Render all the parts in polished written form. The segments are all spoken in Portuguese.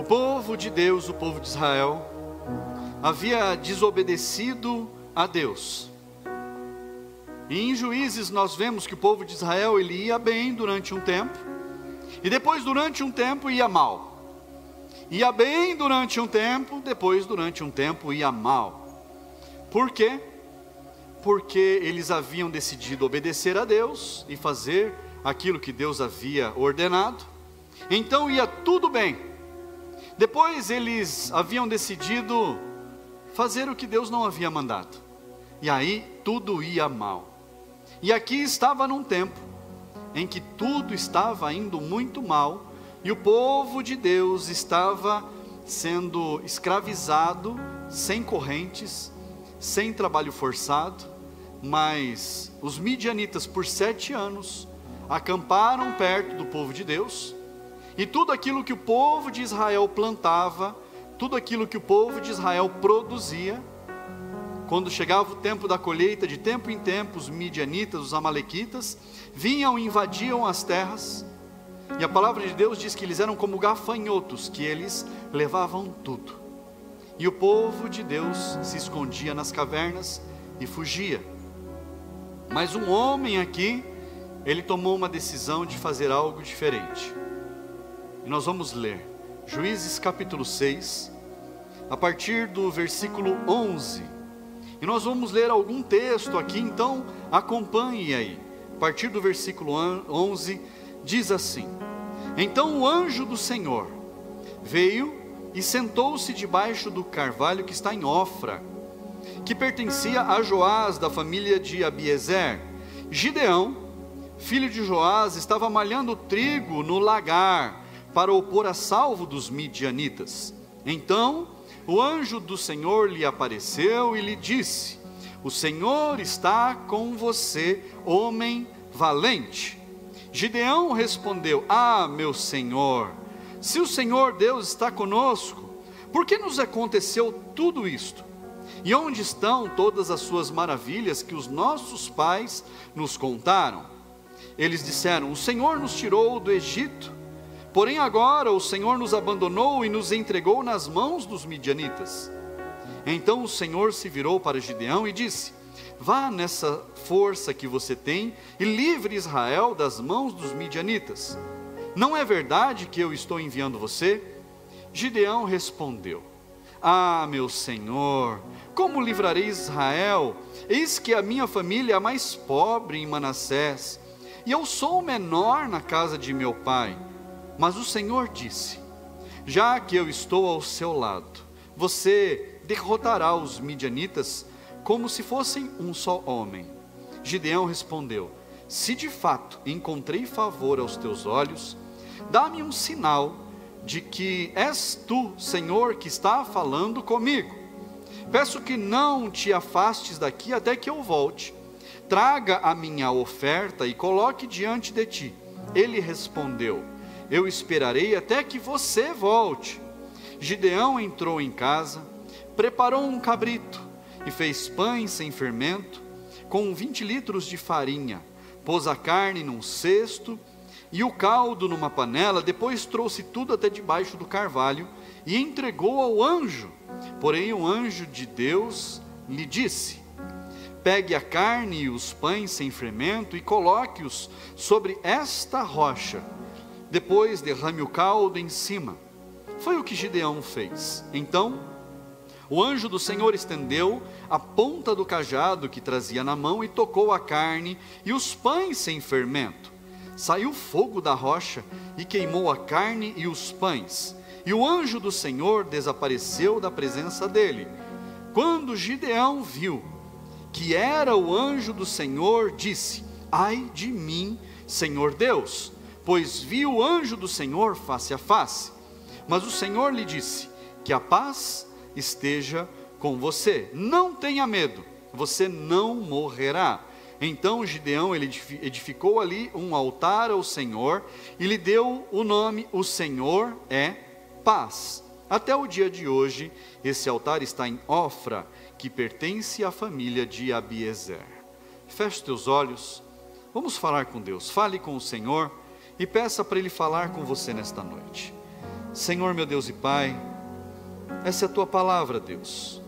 povo de Deus, o povo de Israel, havia desobedecido a Deus. E em Juízes nós vemos que o povo de Israel, ele ia bem durante um tempo, e depois durante um tempo ia mal. Ia bem durante um tempo, depois durante um tempo ia mal. Por quê? Porque eles haviam decidido obedecer a Deus e fazer aquilo que Deus havia ordenado. Então ia tudo bem. Depois eles haviam decidido fazer o que Deus não havia mandado. E aí tudo ia mal. E aqui estava num tempo em que tudo estava indo muito mal, e o povo de Deus estava sendo escravizado, sem correntes, sem trabalho forçado. Mas os midianitas por 7 anos acamparam perto do povo de Deus, e tudo aquilo que o povo de Israel plantava, tudo aquilo que o povo de Israel produzia, quando chegava o tempo da colheita, de tempo em tempo, os midianitas, os amalequitas, vinham e invadiam as terras, e a palavra de Deus diz que eles eram como gafanhotos, que eles levavam tudo, e o povo de Deus se escondia nas cavernas e fugia. Mas um homem aqui, ele tomou uma decisão de fazer algo diferente, e nós vamos ler, Juízes capítulo 6, a partir do versículo 11, e nós vamos ler algum texto aqui, então acompanhe aí. A partir do versículo 11, diz assim: Então o anjo do Senhor veio e sentou-se debaixo do carvalho que está em Ofra, que pertencia a Joás, da família de Abiezer. Gideão, filho de Joás, estava malhando trigo no lagar, para o pôr a salvo dos midianitas. Então o anjo do Senhor lhe apareceu e lhe disse: O Senhor está com você, homem valente. Gideão respondeu: Ah, meu Senhor, se o Senhor Deus está conosco, por que nos aconteceu tudo isto? E onde estão todas as suas maravilhas que os nossos pais nos contaram? Eles disseram: O Senhor nos tirou do Egito, porém agora o Senhor nos abandonou e nos entregou nas mãos dos midianitas. Então o Senhor se virou para Gideão e disse: Vá nessa força que você tem e livre Israel das mãos dos midianitas. Não é verdade que eu estou enviando você? Gideão respondeu: Ah, meu Senhor, como livrarei Israel? Eis que a minha família é a mais pobre em Manassés, e eu sou o menor na casa de meu pai. Mas o Senhor disse: Já que eu estou ao seu lado, você derrotará os midianitas como se fossem um só homem. Gideão respondeu: Se de fato encontrei favor aos teus olhos, dá-me um sinal de que és tu, Senhor, que está falando comigo. Peço que não te afastes daqui até que eu volte. Traga a minha oferta e coloque diante de ti. Ele respondeu: Eu esperarei até que você volte. Gideão entrou em casa, preparou um cabrito e fez pães sem fermento, com 20 litros de farinha. Pôs a carne num cesto e o caldo numa panela. Depois trouxe tudo até debaixo do carvalho e entregou ao anjo. Porém o anjo de Deus lhe disse: Pegue a carne e os pães sem fermento e coloque-os sobre esta rocha. Depois derrame o caldo em cima. Foi o que Gideão fez. Então o anjo do Senhor estendeu a ponta do cajado que trazia na mão e tocou a carne e os pães sem fermento. Saiu fogo da rocha e queimou a carne e os pães. E o anjo do Senhor desapareceu da presença dele. Quando Gideão viu que era o anjo do Senhor, disse: Ai de mim, Senhor Deus, pois vi o anjo do Senhor face a face. Mas o Senhor lhe disse: Que a paz esteja com você, não tenha medo, você não morrerá. Então Gideão edificou ali um altar ao Senhor e lhe deu o nome: O Senhor é Paz. Até o dia de hoje esse altar está em Ofra, que pertence à família de Abiezer. Feche teus olhos, vamos falar com Deus. Fale com o Senhor e peça para Ele falar com você nesta noite. Senhor, meu Deus e Pai, essa é a Tua palavra, Deus.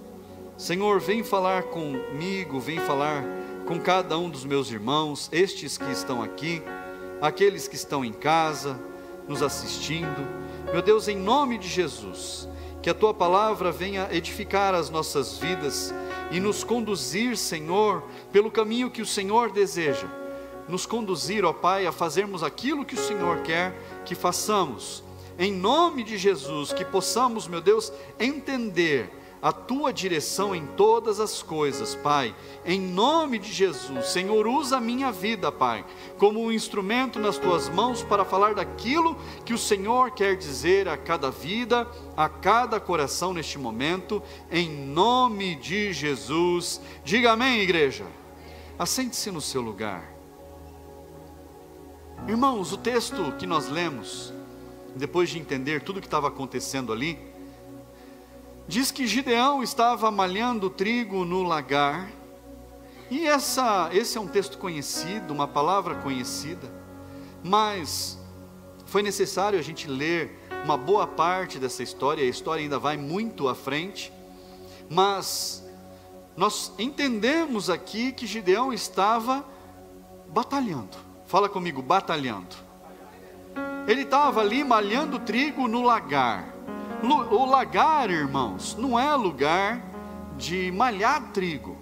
Senhor, vem falar comigo, vem falar com cada um dos meus irmãos, estes que estão aqui, aqueles que estão em casa, nos assistindo. Meu Deus, em nome de Jesus, que a Tua palavra venha edificar as nossas vidas e nos conduzir, Senhor, pelo caminho que o Senhor deseja. Nos conduzir, ó Pai, a fazermos aquilo que o Senhor quer que façamos. Em nome de Jesus, que possamos, meu Deus, entender a Tua direção em todas as coisas, Pai. Em nome de Jesus, Senhor, usa a minha vida, Pai, como um instrumento nas Tuas mãos para falar daquilo que o Senhor quer dizer a cada vida, a cada coração neste momento, em nome de Jesus. Diga amém, igreja. Assente-se no seu lugar. Irmãos, o texto que nós lemos, depois de entender tudo o que estava acontecendo ali, diz que Gideão estava malhando trigo no lagar, e esse é um texto conhecido, uma palavra conhecida, mas foi necessário a gente ler uma boa parte dessa história, a história ainda vai muito à frente, mas nós entendemos aqui que Gideão estava batalhando. Fala comigo, batalhando. Ele estava ali malhando trigo no lagar. O lagar, irmãos, não é lugar de malhar trigo.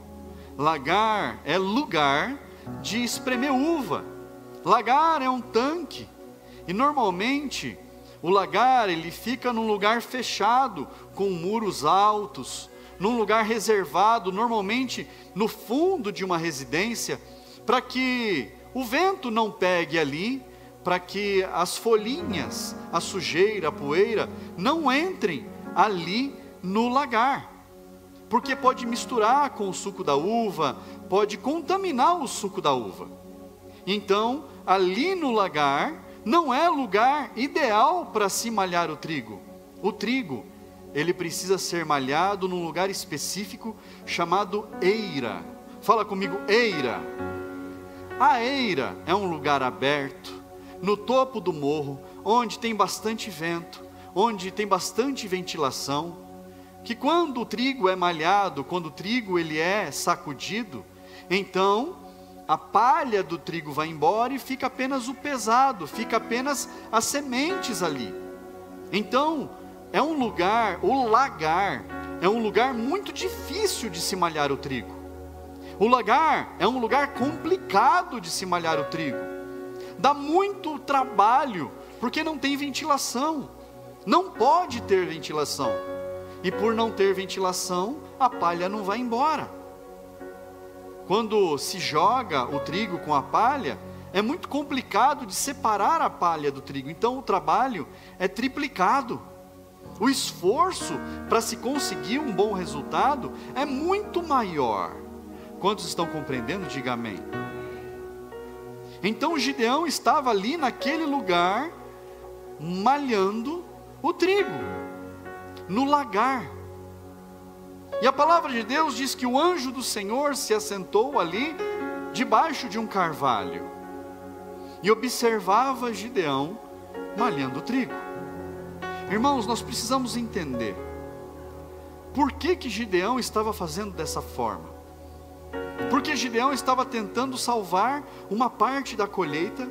Lagar é lugar de espremer uva. Lagar é um tanque. E normalmente o lagar ele fica num lugar fechado, com muros altos, num lugar reservado, normalmente no fundo de uma residência, para que o vento não pegue ali, para que as folhinhas, a sujeira, a poeira, não entrem ali no lagar, porque pode misturar com o suco da uva, pode contaminar o suco da uva. Então, ali no lagar, não é lugar ideal para se malhar o trigo. O trigo, ele precisa ser malhado num lugar específico, chamado eira. Fala comigo, eira. A eira é um lugar aberto, no topo do morro, onde tem bastante vento, onde tem bastante ventilação, que quando o trigo é malhado, quando o trigo ele é sacudido, então a palha do trigo vai embora e fica apenas o pesado, fica apenas as sementes ali. Então é um lugar, o lagar, é um lugar muito difícil de se malhar o trigo. O lagar é um lugar complicado de se malhar o trigo. Dá muito trabalho, porque não tem ventilação. Não pode ter ventilação. E por não ter ventilação, a palha não vai embora. Quando se joga o trigo com a palha, é muito complicado de separar a palha do trigo. Então o trabalho é triplicado. O esforço para se conseguir um bom resultado é muito maior. Quantos estão compreendendo? Diga amém. Então Gideão estava ali naquele lugar, malhando o trigo, no lagar. E a palavra de Deus diz que o anjo do Senhor se assentou ali, debaixo de um carvalho, e observava Gideão malhando o trigo. Irmãos, nós precisamos entender, por que Gideão estava fazendo dessa forma? Porque Gideão estava tentando salvar uma parte da colheita,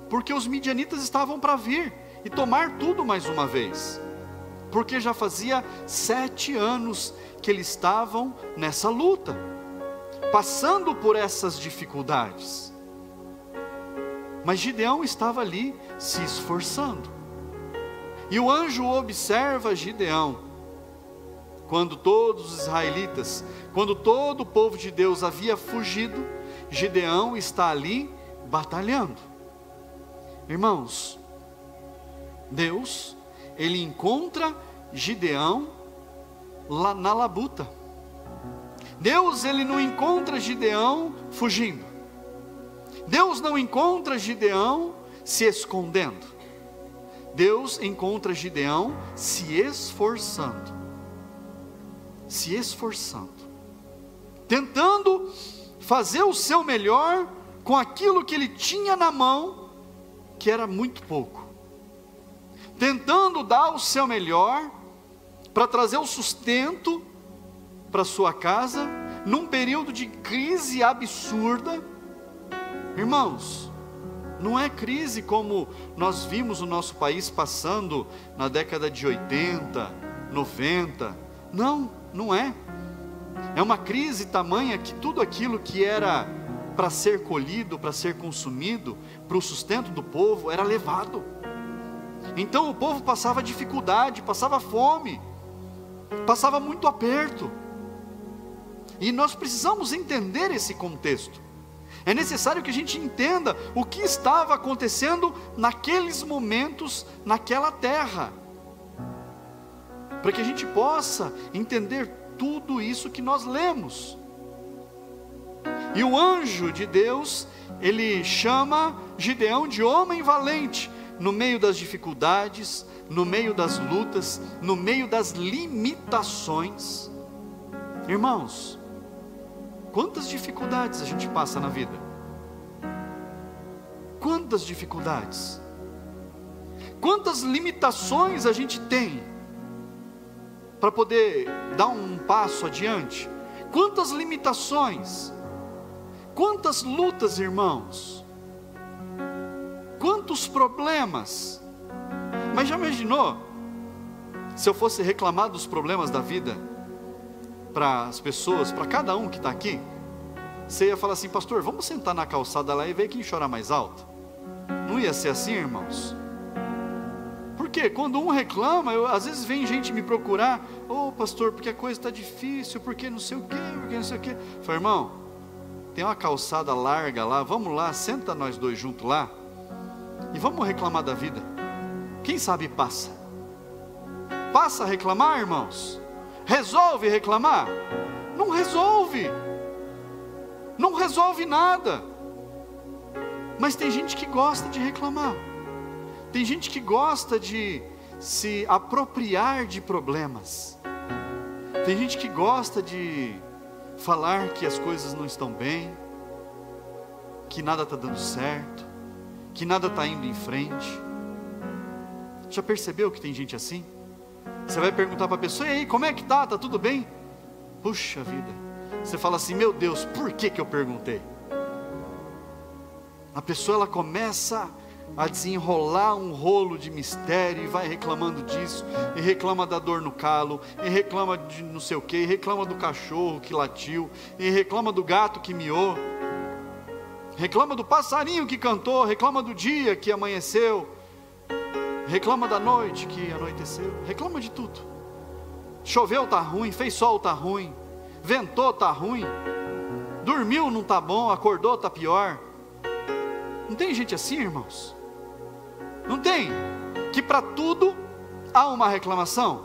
porque os midianitas estavam para vir e tomar tudo mais uma vez, porque já fazia 7 anos que eles estavam nessa luta, passando por essas dificuldades. Mas Gideão estava ali se esforçando, e o anjo observa Gideão. Quando todos os israelitas, quando todo o povo de Deus havia fugido, Gideão está ali batalhando. Irmãos, Deus, ele encontra Gideão lá na labuta. Deus, ele não encontra Gideão fugindo. Deus não encontra Gideão se escondendo. Deus encontra Gideão se esforçando. Se esforçando, tentando fazer o seu melhor com aquilo que ele tinha na mão, que era muito pouco, tentando dar o seu melhor para trazer o sustento para sua casa, num período de crise absurda. Irmãos, não é crise como nós vimos o nosso país passando na década de 80, 90, não é. É uma crise tamanha que tudo aquilo que era para ser colhido, para ser consumido, para o sustento do povo, era levado. Então o povo passava dificuldade, passava fome, passava muito aperto. E nós precisamos entender esse contexto. É necessário que a gente entenda o que estava acontecendo naqueles momentos, naquela terra, para que a gente possa entender tudo isso que nós lemos. E o anjo de Deus, ele chama Gideão de homem valente, no meio das dificuldades, no meio das lutas, no meio das limitações. Irmãos, quantas dificuldades a gente passa na vida? Quantas dificuldades? Quantas limitações a gente tem para poder dar um passo adiante? Quantas limitações? Quantas lutas, irmãos? Quantos problemas? Mas já imaginou se eu fosse reclamar dos problemas da vida para as pessoas, para cada um que está aqui? Você ia falar assim: pastor, vamos sentar na calçada lá e ver quem chora mais alto? Não ia ser assim, irmãos? Porque quando um reclama, às vezes vem gente me procurar: ô pastor, porque a coisa está difícil, porque não sei o quê, porque não sei o quê. Eu falei: irmão, tem uma calçada larga lá, vamos lá, senta nós dois juntos lá e vamos reclamar da vida. Quem sabe passa. Passa a reclamar, irmãos? Resolve reclamar? Não resolve. Não resolve nada. Mas tem gente que gosta de reclamar. Tem gente que gosta de se apropriar de problemas. Tem gente que gosta de falar que as coisas não estão bem, que nada está dando certo, que nada está indo em frente. Já percebeu que tem gente assim? Você vai perguntar para a pessoa: e aí, como é que tá? Tá tudo bem? Puxa vida. Você fala assim: meu Deus, por que eu perguntei? A pessoa, ela começa a desenrolar um rolo de mistério, e vai reclamando disso, e reclama da dor no calo, e reclama de não sei o que, e reclama do cachorro que latiu, e reclama do gato que miou, reclama do passarinho que cantou, reclama do dia que amanheceu, reclama da noite que anoiteceu, reclama de tudo. Choveu, tá ruim; fez sol, tá ruim; ventou, tá ruim; dormiu, não tá bom; acordou, tá pior. Não tem gente assim, irmãos? Não tem? Que para tudo há uma reclamação.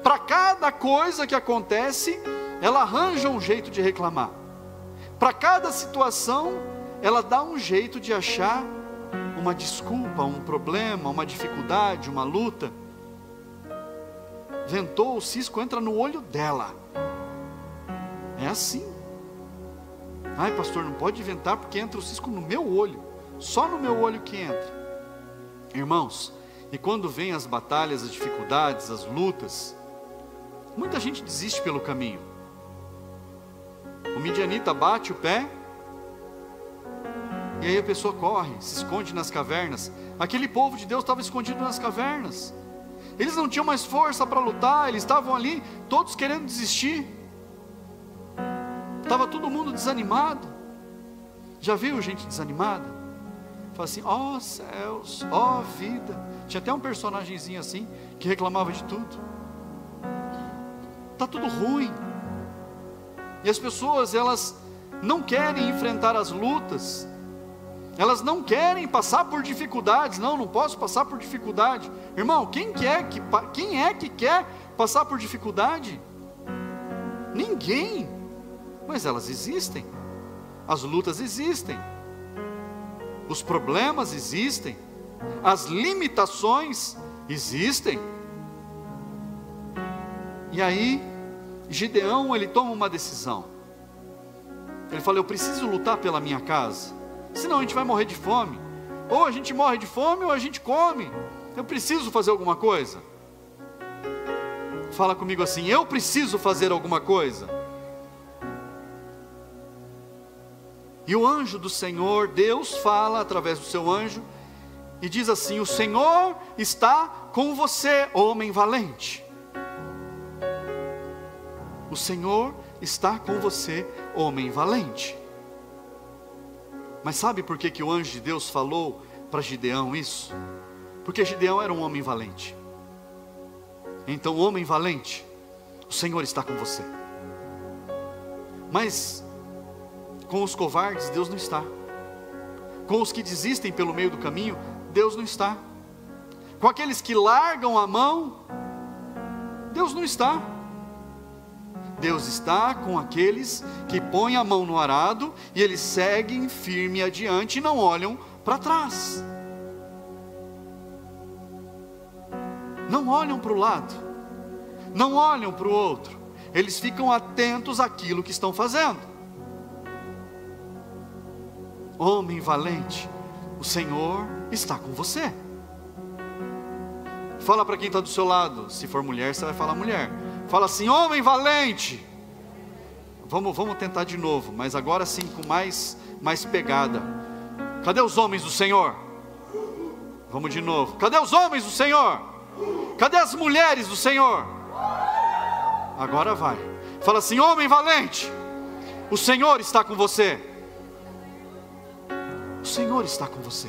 Para cada coisa que acontece, ela arranja um jeito de reclamar. Para cada situação, ela dá um jeito de achar uma desculpa, um problema, uma dificuldade, uma luta. Ventou, o cisco entra no olho dela. É assim. Ai, pastor, não pode ventar porque entra o cisco no meu olho. Só no meu olho que entra. Irmãos, e quando vem as batalhas, as dificuldades, as lutas, muita gente desiste pelo caminho. O midianita bate o pé, e aí a pessoa corre, se esconde nas cavernas. Aquele povo de Deus estava escondido nas cavernas. Eles não tinham mais força para lutar, eles estavam ali, todos querendo desistir. Estava todo mundo desanimado. Já viu gente desanimada? Fala assim: ó céus, ó vida. Tinha até um personagemzinho assim, que reclamava de tudo. Está tudo ruim. E as pessoas, elas não querem enfrentar as lutas. Elas não querem passar por dificuldades. Não posso passar por dificuldade. Irmão, quem é que quer passar por dificuldade? Ninguém. Mas elas existem. As lutas existem. Os problemas existem. As limitações existem. E aí, Gideão, ele toma uma decisão. Ele fala: eu preciso lutar pela minha casa, senão a gente vai morrer de fome. Ou a gente morre de fome, ou a gente come. Eu preciso fazer alguma coisa? Fala comigo assim: eu preciso fazer alguma coisa. E o anjo do Senhor, Deus fala através do seu anjo e diz assim: o Senhor está com você, homem valente. O Senhor está com você, homem valente. Mas sabe por que o anjo de Deus falou para Gideão isso? Porque Gideão era um homem valente. Então, homem valente, o Senhor está com você. Mas com os covardes, Deus não está. Com os que desistem pelo meio do caminho, Deus não está. Com aqueles que largam a mão, Deus não está. Deus está com aqueles que põem a mão no arado e eles seguem firme adiante e não olham para trás. Não olham para o lado, não olham para o outro, eles ficam atentos àquilo que estão fazendo. Homem valente, o Senhor está com você. Fala para quem está do seu lado. Se for mulher, você vai falar mulher. Fala assim: homem valente. Vamos tentar de novo, mas agora sim com mais pegada. Cadê os homens do Senhor? Vamos de novo. Cadê os homens do Senhor? Cadê as mulheres do Senhor? Agora vai. Fala assim: homem valente, o Senhor está com você. O Senhor está com você.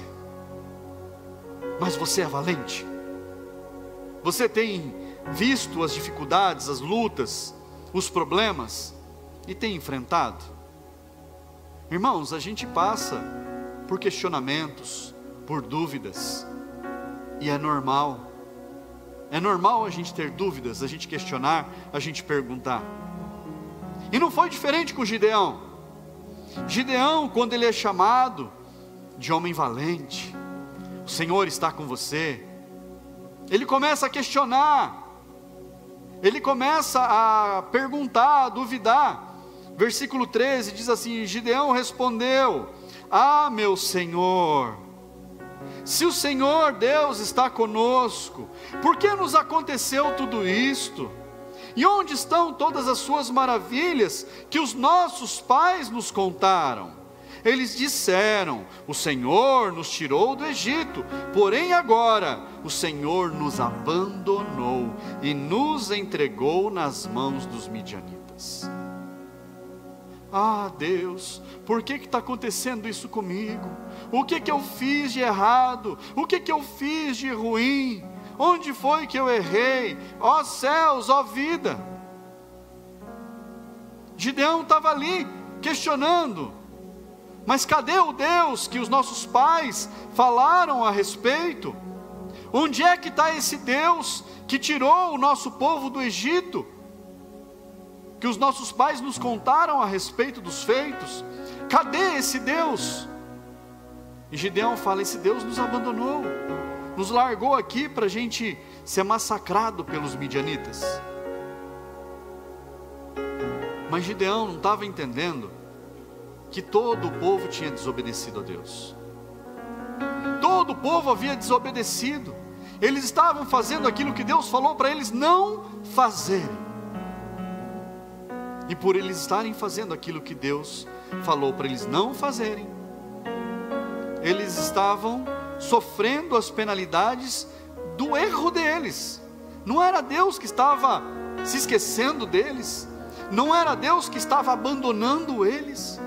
Mas você é valente? Você tem visto as dificuldades, as lutas, os problemas e tem enfrentado? Irmãos, a gente passa por questionamentos, por dúvidas, e é normal. É normal a gente ter dúvidas, a gente questionar, a gente perguntar. E não foi diferente com Gideão. Gideão, quando ele é chamado de homem valente, o Senhor está com você, ele começa a questionar, ele começa a perguntar, a duvidar. Versículo 13 diz assim: Gideão respondeu: ah, meu Senhor, se o Senhor Deus está conosco, por que nos aconteceu tudo isto? E onde estão todas as suas maravilhas que os nossos pais nos contaram? Eles disseram: o Senhor nos tirou do Egito, porém agora o Senhor nos abandonou e nos entregou nas mãos dos midianitas. Ah, Deus, por que está acontecendo isso comigo? O que eu fiz de errado? O que eu fiz de ruim? Onde foi que eu errei? Ó céus, ó vida! Gideão estava ali questionando: mas cadê o Deus que os nossos pais falaram a respeito? Onde é que está esse Deus que tirou o nosso povo do Egito? Que os nossos pais nos contaram a respeito dos feitos? Cadê esse Deus? E Gideão fala: esse Deus nos abandonou, nos largou aqui para a gente ser massacrado pelos midianitas. Mas Gideão não estava entendendo que todo o povo tinha desobedecido a Deus. Todo o povo havia desobedecido. Eles estavam fazendo aquilo que Deus falou para eles não fazerem. E por eles estarem fazendo aquilo que Deus falou para eles não fazerem, eles estavam sofrendo as penalidades do erro deles. Não era Deus que estava se esquecendo deles, não era Deus que estava abandonando eles.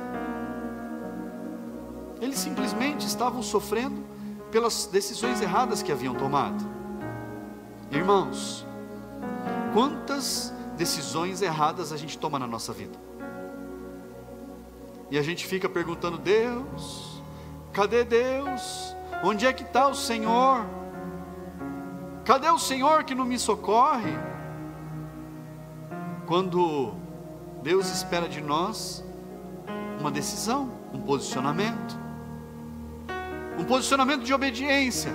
Eles simplesmente estavam sofrendo pelas decisões erradas que haviam tomado. Irmãos, quantas decisões erradas a gente toma na nossa vida? E a gente fica perguntando: Deus, cadê Deus? Onde é que está o Senhor? Cadê o Senhor que não me socorre? Quando Deus espera de nós uma decisão, um posicionamento de obediência,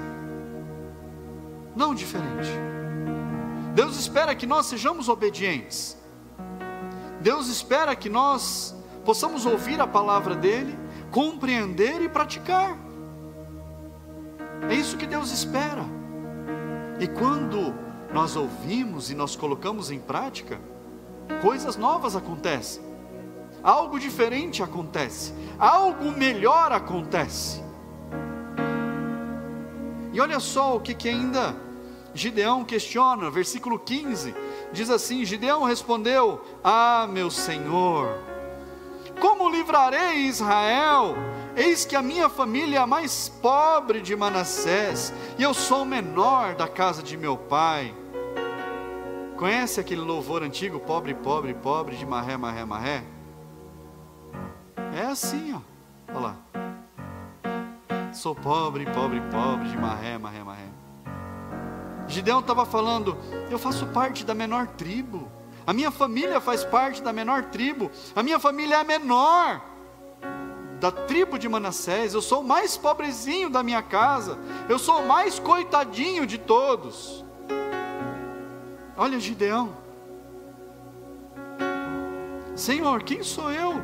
não diferente. Deus espera que nós sejamos obedientes. Deus espera que nós possamos ouvir a palavra dEle, compreender e praticar. É isso que Deus espera. E quando nós ouvimos e nós colocamos em prática, coisas novas acontecem, algo diferente acontece, algo melhor acontece. E olha só o que ainda Gideão questiona, versículo 15, diz assim: Gideão respondeu: ah, meu Senhor, como livrarei Israel? Eis que a minha família é a mais pobre de Manassés, e eu sou o menor da casa de meu pai. Conhece aquele louvor antigo, pobre, pobre, pobre, de marré, marré, marré? É assim, ó, olha lá. Sou pobre, pobre, pobre, de marré, marré, marré. Gideão estava falando: eu faço parte da menor tribo, a minha família faz parte da menor tribo, a minha família é a menor da tribo de Manassés, eu sou o mais pobrezinho da minha casa, eu sou o mais coitadinho de todos. Olha Gideão: Senhor, quem sou eu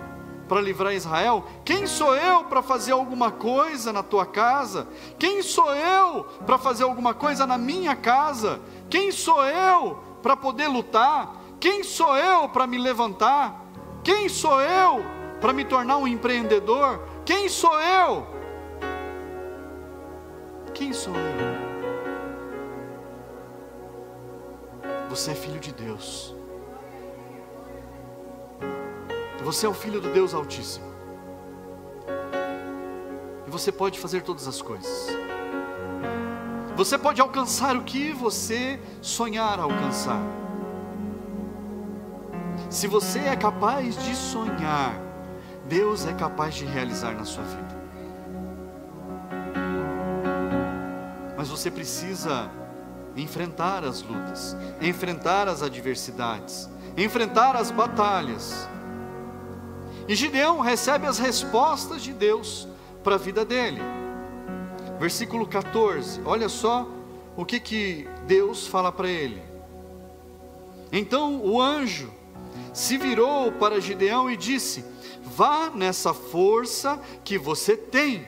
para livrar Israel? Quem sou eu para fazer alguma coisa na tua casa? Quem sou eu para fazer alguma coisa na minha casa? Quem sou eu para poder lutar? Quem sou eu para me levantar? Quem sou eu para me tornar um empreendedor? Quem sou eu? Quem sou eu? Você é filho de Deus. Você é o filho do Deus Altíssimo. E você pode fazer todas as coisas. Você pode alcançar o que você sonhar alcançar. Se você é capaz de sonhar, Deus é capaz de realizar na sua vida. Mas você precisa enfrentar as lutas, enfrentar as adversidades, enfrentar as batalhas. E Gideão recebe as respostas de Deus para a vida dele. Versículo 14, olha só o que Deus fala para ele. Então o anjo se virou para Gideão e disse: vá nessa força que você tem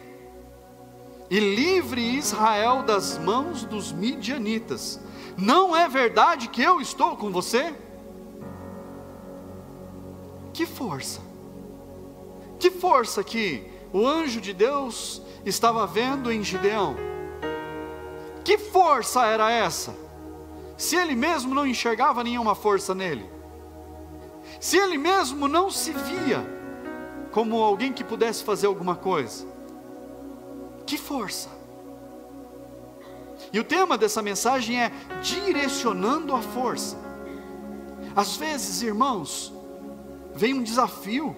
e livre Israel das mãos dos midianitas. Não é verdade que eu estou com você? Que força! Que força que o anjo de Deus estava vendo em Gideão? Que força era essa? Se ele mesmo não enxergava nenhuma força nele, se ele mesmo não se via como alguém que pudesse fazer alguma coisa, que força! E o tema dessa mensagem é direcionando a força. Às vezes, irmãos, vem um desafio,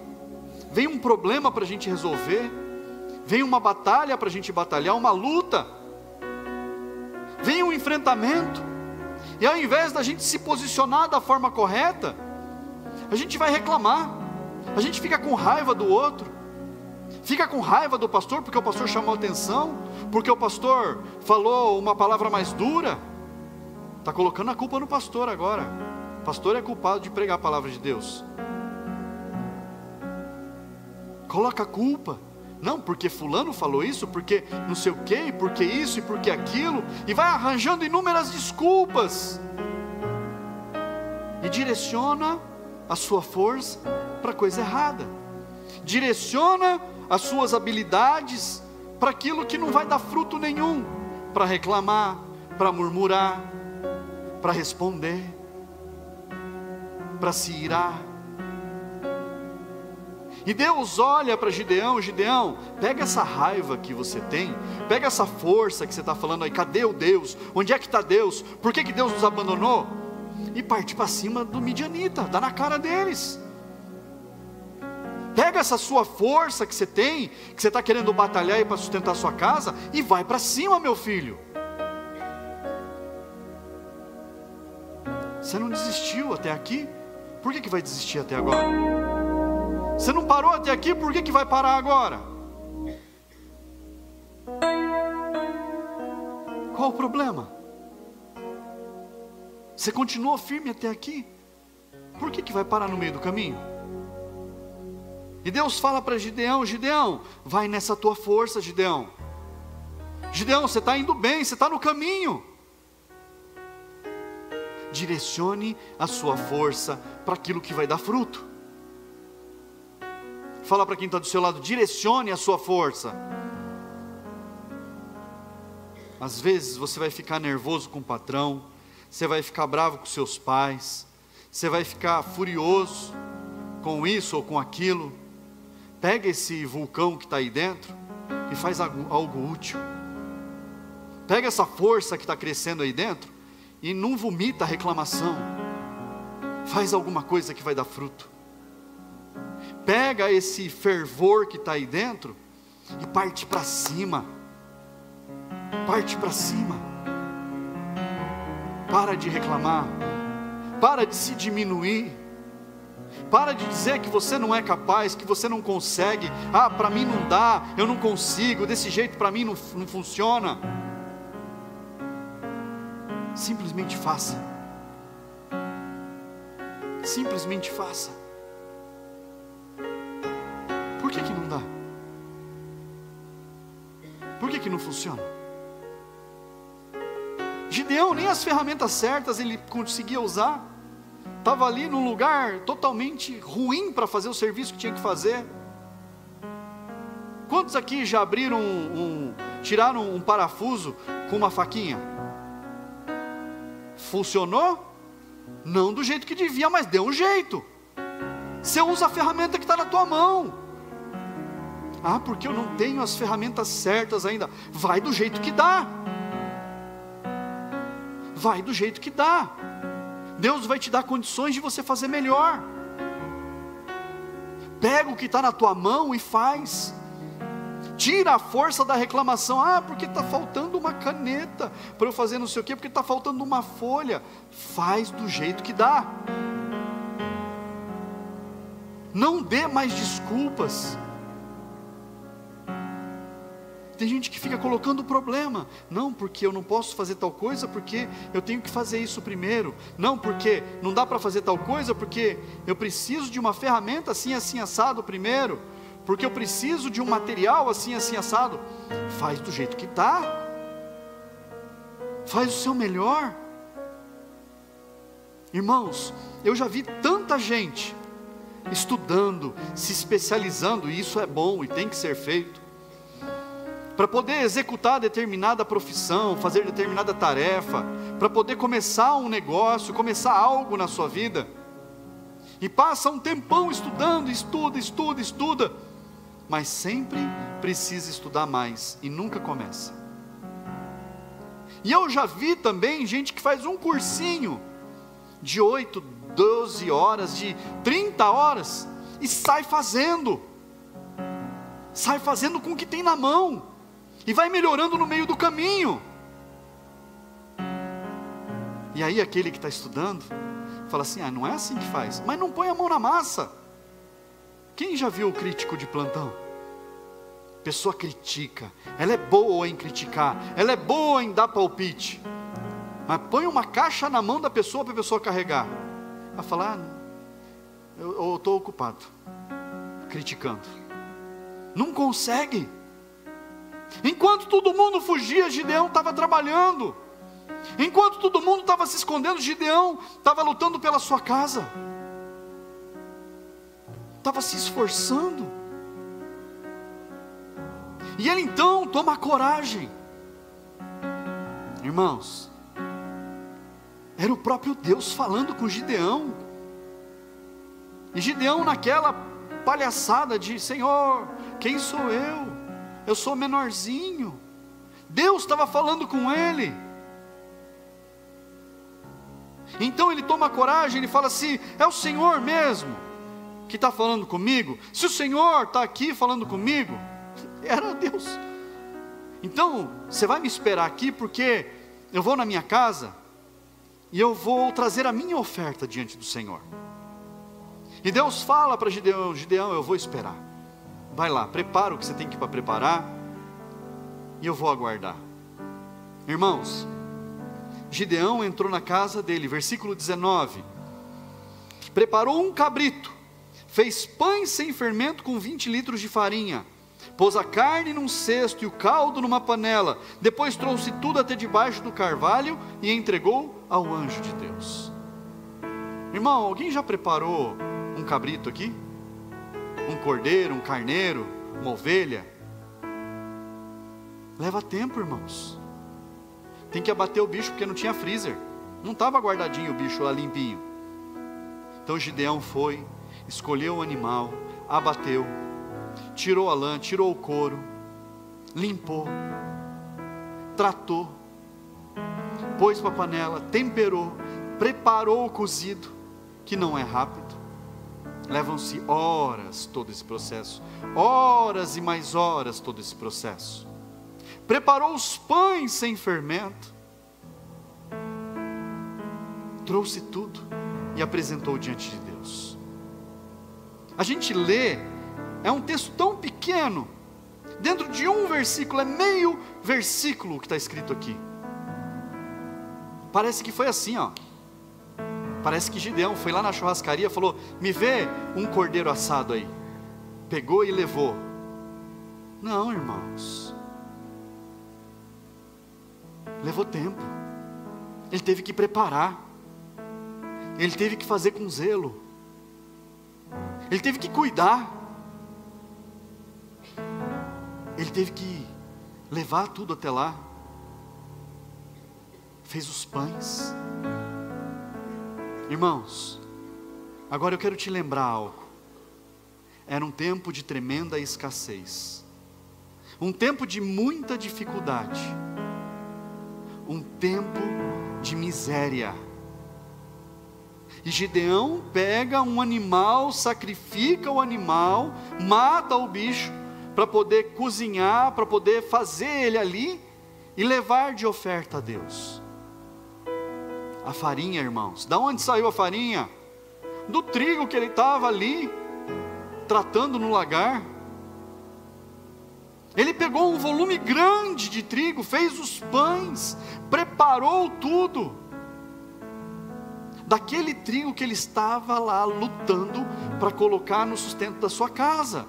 vem um problema para a gente resolver, vem uma batalha para a gente batalhar, uma luta, vem um enfrentamento, e ao invés da gente se posicionar da forma correta, a gente vai reclamar, a gente fica com raiva do outro, fica com raiva do pastor porque o pastor chamou atenção, porque o pastor falou uma palavra mais dura. Está colocando a culpa no pastor agora. O pastor é culpado de pregar a palavra de Deus. Coloca a culpa. Não, porque fulano falou isso, porque não sei o que, porque isso e porque aquilo, e vai arranjando inúmeras desculpas, e direciona a sua força para a coisa errada, direciona as suas habilidades para aquilo que não vai dar fruto nenhum, para reclamar, para murmurar, para responder, para se irar. E Deus olha para Gideão: Gideão, pega essa raiva que você tem, pega essa força que você está falando aí, cadê o Deus? Onde é que está Deus? Por que Deus nos abandonou? E parte para cima do midianita, dá na cara deles. Pega essa sua força que você tem, que você está querendo batalhar aí para sustentar a sua casa, e vai para cima, meu filho. Você não desistiu até aqui, por que vai desistir até agora? Você não parou até aqui, por que vai parar agora? Qual o problema? Você continuou firme até aqui, por que vai parar no meio do caminho? E Deus fala para Gideão: Gideão, vai nessa tua força, Gideão. Gideão, você está indo bem, você está no caminho. direcione a sua força para aquilo que vai dar fruto. Fala para quem está do seu lado, direcione a sua força. Às vezes você vai ficar nervoso com o patrão, você vai ficar bravo com seus pais, você vai ficar furioso com isso ou com aquilo. Pega esse vulcão que está aí dentro e faz algo útil. Pega essa força que está crescendo aí dentro e não vomita a reclamação. Faz alguma coisa que vai dar fruto. Pega esse fervor que está aí dentro e parte para cima. Parte para cima. Para de reclamar. Para de se diminuir. Para de dizer que você não é capaz, que você não consegue. Ah, para mim não dá, eu não consigo, desse jeito para mim não funciona. Simplesmente faça. Simplesmente faça. Por que não dá? Por que não funciona? Gideão, nem as ferramentas certas ele conseguia usar. Estava ali num lugar totalmente ruim para fazer o serviço que tinha que fazer. Quantos aqui já abriram tiraram um parafuso com uma faquinha? Funcionou? Não do jeito que devia, mas deu um jeito. Você usa a ferramenta que está na tua mão. Ah, porque eu não tenho as ferramentas certas ainda. Vai do jeito que dá. Vai do jeito que dá. Deus vai te dar condições de você fazer melhor. Pega o que está na tua mão e faz. Tira a força da reclamação. Ah, porque está faltando uma caneta para eu fazer não sei o quê, porque está faltando uma folha. Faz do jeito que dá. Não dê mais desculpas. Tem gente que fica colocando problema. Não, porque eu não posso fazer tal coisa, porque eu tenho que fazer isso primeiro. Não, porque não dá para fazer tal coisa, porque eu preciso de uma ferramenta assim, assim, assado primeiro. Porque eu preciso de um material assim, assim, assado. Faz do jeito que dá. Faz o seu melhor. Irmãos, eu já vi tanta gente estudando, se especializando, e isso é bom e tem que ser feito, para poder executar determinada profissão, fazer determinada tarefa, para poder começar um negócio, começar algo na sua vida, e passa um tempão estudando, estuda, mas sempre precisa estudar mais, e nunca começa. E eu já vi também gente que faz um cursinho, de 8, 12 horas, de 30 horas, e sai fazendo com o que tem na mão, e vai melhorando no meio do caminho. E aí aquele que está estudando, fala assim, ah, não é assim que faz, mas não põe a mão na massa. Quem já viu o crítico de plantão? Pessoa critica, ela é boa em criticar, ela é boa em dar palpite, mas põe uma caixa na mão da pessoa para a pessoa carregar. Vai falar, eu estou ocupado, criticando. Não consegue. Enquanto todo mundo fugia, Gideão estava trabalhando. Enquanto todo mundo estava se escondendo, Gideão estava lutando pela sua casa. Estava se esforçando. E ele então toma coragem. Irmãos, era o próprio Deus falando com Gideão. E Gideão naquela palhaçada de, Senhor, quem sou eu? Eu sou menorzinho. Deus estava falando com ele. Então ele toma coragem, ele fala assim, é o Senhor mesmo que está falando comigo? Se o Senhor está aqui falando comigo, era Deus. Então, você vai me esperar aqui, porque eu vou na minha casa, e eu vou trazer a minha oferta diante do Senhor. E Deus fala para Gideão, Gideão, eu vou esperar. Vai lá, prepara o que você tem que para preparar, e eu vou aguardar. Irmãos, Gideão entrou na casa dele, versículo 19, preparou um cabrito, fez pães sem fermento com 20 litros de farinha, pôs a carne num cesto e o caldo numa panela, depois trouxe tudo até debaixo do carvalho e entregou ao anjo de Deus. Irmão, alguém já preparou um cabrito aqui? Um cordeiro, um carneiro, uma ovelha? Leva tempo, irmãos. Tem que abater o bicho porque não tinha freezer. Não estava guardadinho o bicho lá limpinho. Então Gideão foi, escolheu o animal, abateu, tirou a lã, tirou o couro, limpou, tratou, pôs para a panela, temperou, preparou o cozido, que não é rápido. Levam-se horas todo esse processo, horas e mais horas todo esse processo. Preparou os pães sem fermento, trouxe tudo e apresentou diante de Deus. A gente lê, é um texto tão pequeno, dentro de um versículo, é meio versículo que está escrito aqui. Parece que foi assim, ó. Parece que Gideão foi lá na churrascaria e falou: me vê um cordeiro assado aí. Pegou e levou. Não, irmãos. Levou tempo. Ele teve que preparar. Ele teve que fazer com zelo. Ele teve que cuidar. Ele teve que levar tudo até lá. Fez os pães. Irmãos, agora eu quero te lembrar algo. Era um tempo de tremenda escassez, um tempo de muita dificuldade, um tempo de miséria. E Gideão pega um animal, sacrifica o animal, mata o bicho, para poder cozinhar, para poder fazer ele ali, e levar de oferta a Deus. A farinha, irmãos, da onde saiu a farinha? Do trigo que ele estava ali, tratando no lagar. Ele pegou um volume grande de trigo, fez os pães, preparou tudo, daquele trigo que ele estava lá lutando para colocar no sustento da sua casa.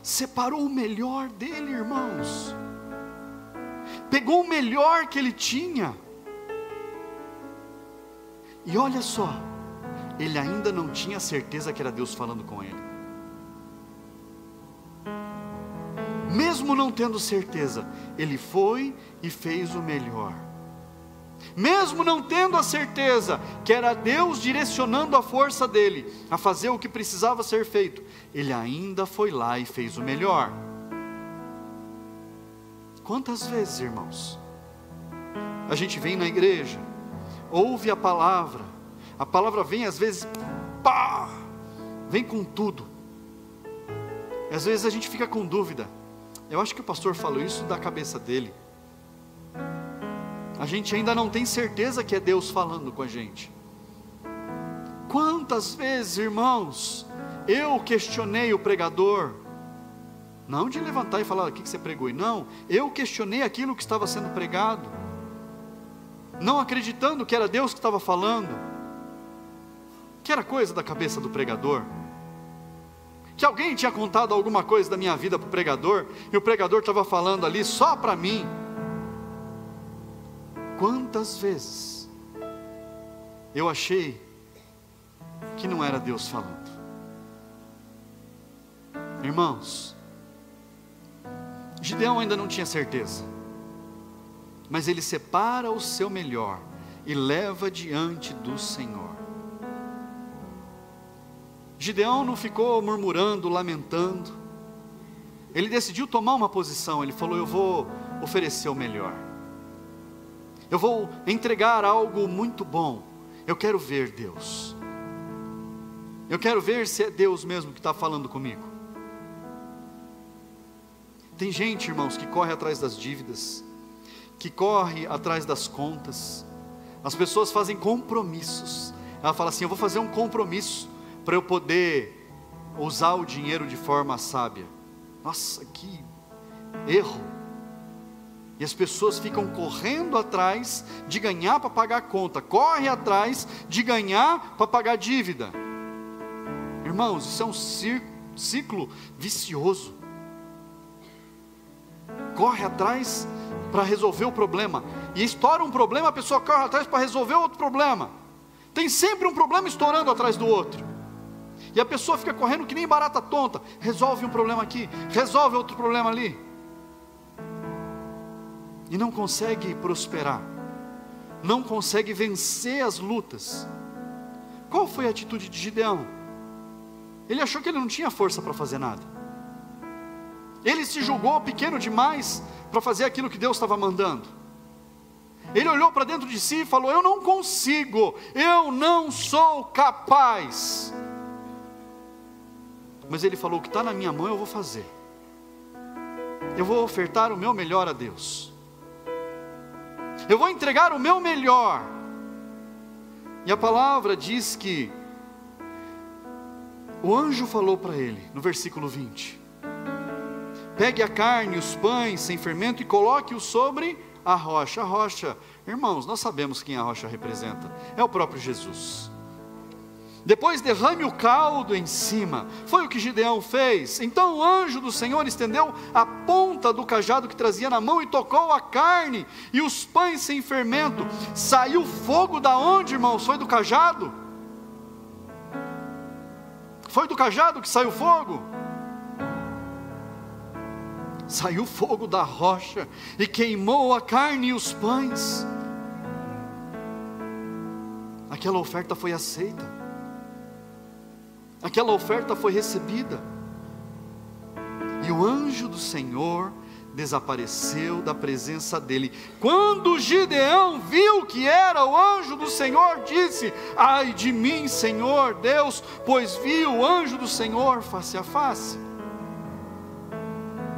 Separou o melhor dele, irmãos. Pegou o melhor que ele tinha. E olha só, ele ainda não tinha certeza que era Deus falando com ele. Mesmo não tendo certeza, ele foi e fez o melhor. Mesmo não tendo a certeza que era Deus direcionando a força dele a fazer o que precisava ser feito, ele ainda foi lá e fez o melhor. Quantas vezes, irmãos, a gente vem na igreja, ouve a palavra vem às vezes, pá, vem com tudo. E às vezes a gente fica com dúvida. Eu acho que o pastor falou isso da cabeça dele. A gente ainda não tem certeza que é Deus falando com a gente. Quantas vezes, irmãos, eu questionei o pregador, não de levantar e falar: o que você pregou? Não, eu questionei aquilo que estava sendo pregado, não acreditando que era Deus que estava falando, que era coisa da cabeça do pregador, que alguém tinha contado alguma coisa da minha vida para o pregador, e o pregador estava falando ali só para mim. Quantas vezes eu achei que não era Deus falando? Irmãos, Gideão ainda não tinha certeza, mas ele separa o seu melhor e leva diante do Senhor. Gideão não ficou murmurando, lamentando. Ele decidiu tomar uma posição. Ele falou: eu vou oferecer o melhor, eu vou entregar algo muito bom. Eu quero ver Deus, eu quero ver se é Deus mesmo que está falando comigo. Tem gente, irmãos, que corre atrás das dívidas, que corre atrás das contas. As pessoas fazem compromissos. Ela fala assim: eu vou fazer um compromisso para eu poder usar o dinheiro de forma sábia. Nossa, que erro. E as pessoas ficam correndo atrás de ganhar para pagar a conta, corre atrás de ganhar para pagar a dívida. Irmãos, isso é um ciclo vicioso. Corre atrás para resolver o problema, e estoura um problema, a pessoa corre atrás para resolver outro problema. Tem sempre um problema estourando atrás do outro. E a pessoa fica correndo que nem barata tonta. Resolve um problema aqui, resolve outro problema ali. E não consegue prosperar. Não consegue vencer as lutas. Qual foi a atitude de Gideão? Ele achou que ele não tinha força para fazer nada. Ele se julgou pequeno demais para fazer aquilo que Deus estava mandando. Ele olhou para dentro de si e falou: eu não consigo, eu não sou capaz. Mas ele falou: o que está na minha mão eu vou fazer. Eu vou ofertar o meu melhor a Deus. Eu vou entregar o meu melhor. E a palavra diz que o anjo falou para ele, no versículo 20: pegue a carne e os pães sem fermento e coloque-os sobre a rocha. A rocha, irmãos, nós sabemos quem a rocha representa. É o próprio Jesus. Depois derrame o caldo em cima. Foi o que Gideão fez. Então o anjo do Senhor estendeu a ponta do cajado que trazia na mão e tocou a carne e os pães sem fermento. Saiu fogo da onde, irmãos? Foi do cajado? Foi do cajado que saiu fogo? Saiu fogo da rocha e queimou a carne e os pães. Aquela oferta foi aceita. Aquela oferta foi recebida. E o anjo do Senhor desapareceu da presença dele. Quando Gideão viu que era o anjo do Senhor, disse: ai de mim, Senhor Deus, pois vi o anjo do Senhor face a face.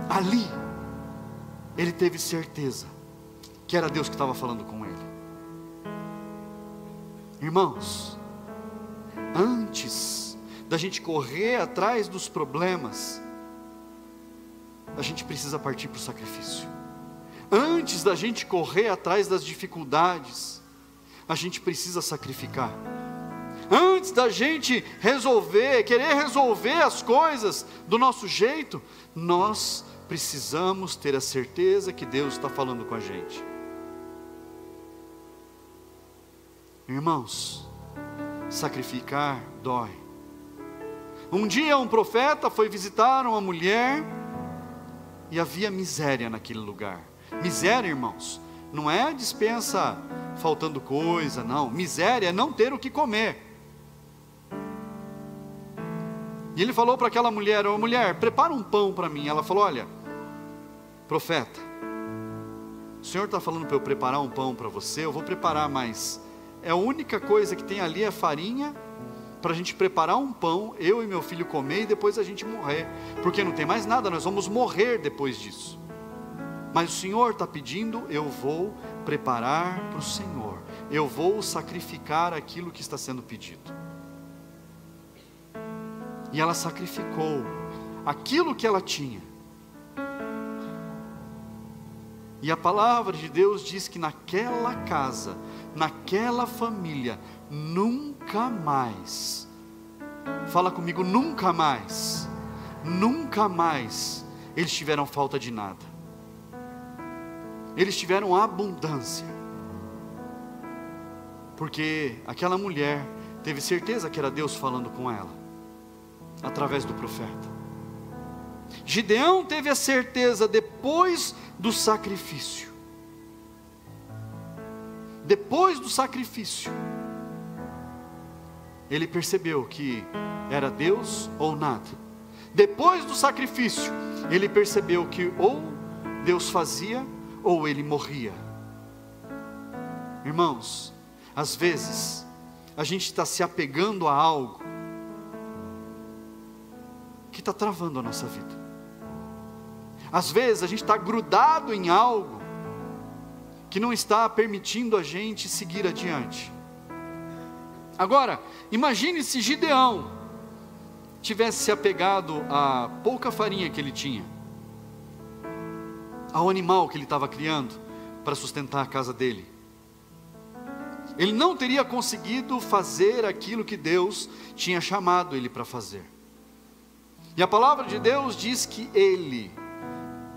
Ali, ele teve certeza que era Deus que estava falando com ele. Irmãos, antes da gente correr atrás dos problemas, a gente precisa partir para o sacrifício. Antes da gente correr atrás das dificuldades, a gente precisa sacrificar. Antes da gente querer resolver as coisas do nosso jeito, nós precisamos ter a certeza que Deus está falando com a gente. Irmãos, sacrificar dói. Um dia um profeta foi visitar uma mulher e havia miséria naquele lugar. Miséria, irmãos, não é despensa faltando coisa, não. Miséria é não ter o que comer. E ele falou para aquela mulher: ô mulher, prepara um pão para mim. Ela falou: olha, profeta, o senhor está falando para eu preparar um pão para você? Eu vou preparar, mas a única coisa que tem ali é farinha, para a gente preparar um pão, eu e meu filho comer e depois a gente morrer, porque não tem mais nada, nós vamos morrer depois disso. Mas o Senhor está pedindo, eu vou preparar para o Senhor, eu vou sacrificar aquilo que está sendo pedido. E ela sacrificou aquilo que ela tinha. E a palavra de Deus diz que naquela casa, naquela família, nunca mais, fala comigo, nunca mais, eles tiveram falta de nada. Eles tiveram abundância. Porque aquela mulher teve certeza que era Deus falando com ela, através do profeta. Gideão teve a certeza depois do sacrifício. Depois do sacrifício, ele percebeu que era Deus ou nada. Depois do sacrifício, ele percebeu que ou Deus fazia ou ele morria. Irmãos, às vezes a gente está se apegando a algo que está travando a nossa vida. Às vezes a gente está grudado em algo que não está permitindo a gente seguir adiante. Agora, imagine se Gideão tivesse se apegado à pouca farinha que ele tinha, ao animal que ele estava criando para sustentar a casa dele. Ele não teria conseguido fazer aquilo que Deus tinha chamado ele para fazer. E a palavra de Deus diz que ele,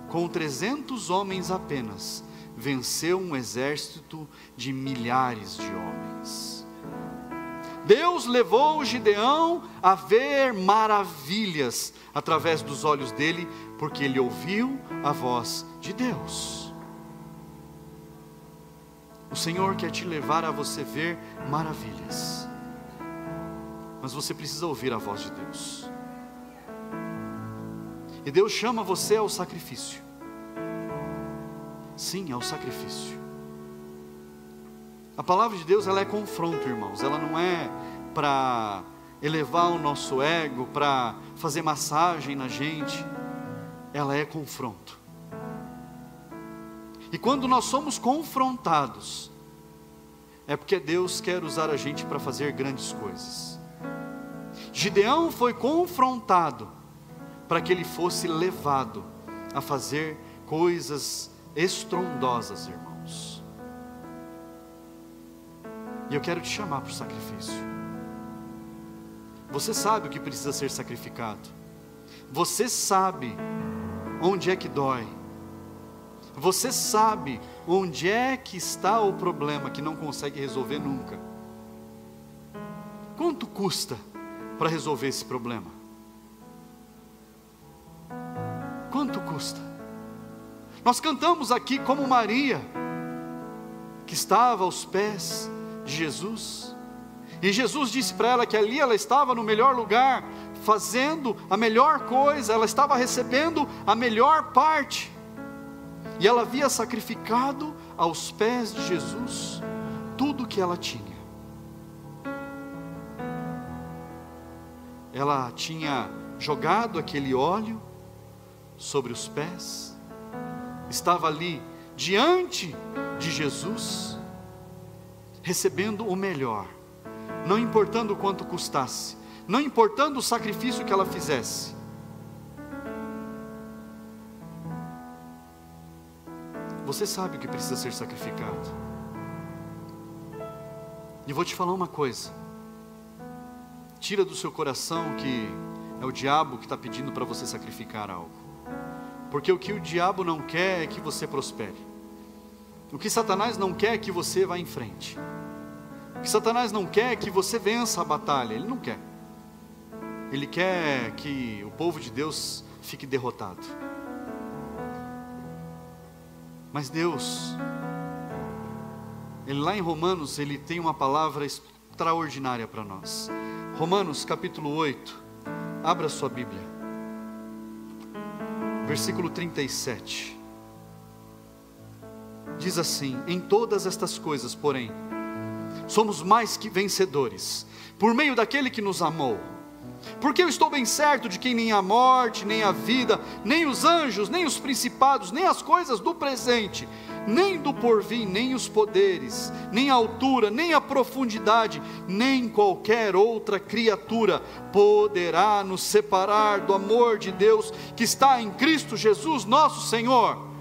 com 300 homens apenas, venceu um exército de milhares de homens. Deus levou Gideão a ver maravilhas através dos olhos dele, porque ele ouviu a voz de Deus. O Senhor quer te levar a você ver maravilhas, mas você precisa ouvir a voz de Deus. E Deus chama você ao sacrifício. Sim, ao sacrifício. A palavra de Deus, ela é confronto, irmãos. Ela não é para elevar o nosso ego, para fazer massagem na gente. Ela é confronto. E quando nós somos confrontados, é porque Deus quer usar a gente para fazer grandes coisas. Gideão foi confrontado para que ele fosse levado a fazer coisas estrondosas, irmãos. E eu quero te chamar para o sacrifício. Você sabe o que precisa ser sacrificado. Você sabe onde é que dói. Você sabe onde é que está o problema que não consegue resolver nunca. Quanto custa para resolver esse problema? Quanto custa? Nós cantamos aqui como Maria, que estava aos pés de Jesus, e Jesus disse para ela que ali ela estava no melhor lugar, fazendo a melhor coisa, ela estava recebendo a melhor parte, e ela havia sacrificado aos pés de Jesus tudo que ela tinha. Ela tinha jogado aquele óleo sobre os pés, estava ali diante de Jesus, recebendo o melhor, não importando o quanto custasse, não importando o sacrifício que ela fizesse. Você sabe o que precisa ser sacrificado. E vou te falar uma coisa: tira do seu coração que é o diabo que está pedindo para você sacrificar algo, porque o que o diabo não quer é que você prospere. O que Satanás não quer é que você vá em frente. O que Satanás não quer é que você vença a batalha. Ele não quer. Ele quer que o povo de Deus fique derrotado. Mas Deus, Ele lá em Romanos, Ele tem uma palavra extraordinária para nós. Romanos capítulo 8, abra sua Bíblia, versículo 37, diz assim: em todas estas coisas, porém, somos mais que vencedores, por meio daquele que nos amou. Porque eu estou bem certo de que nem a morte, nem a vida, nem os anjos, nem os principados, nem as coisas do presente, nem do porvir, nem os poderes, nem a altura, nem a profundidade, nem qualquer outra criatura poderá nos separar do amor de Deus que está em Cristo Jesus nosso Senhor.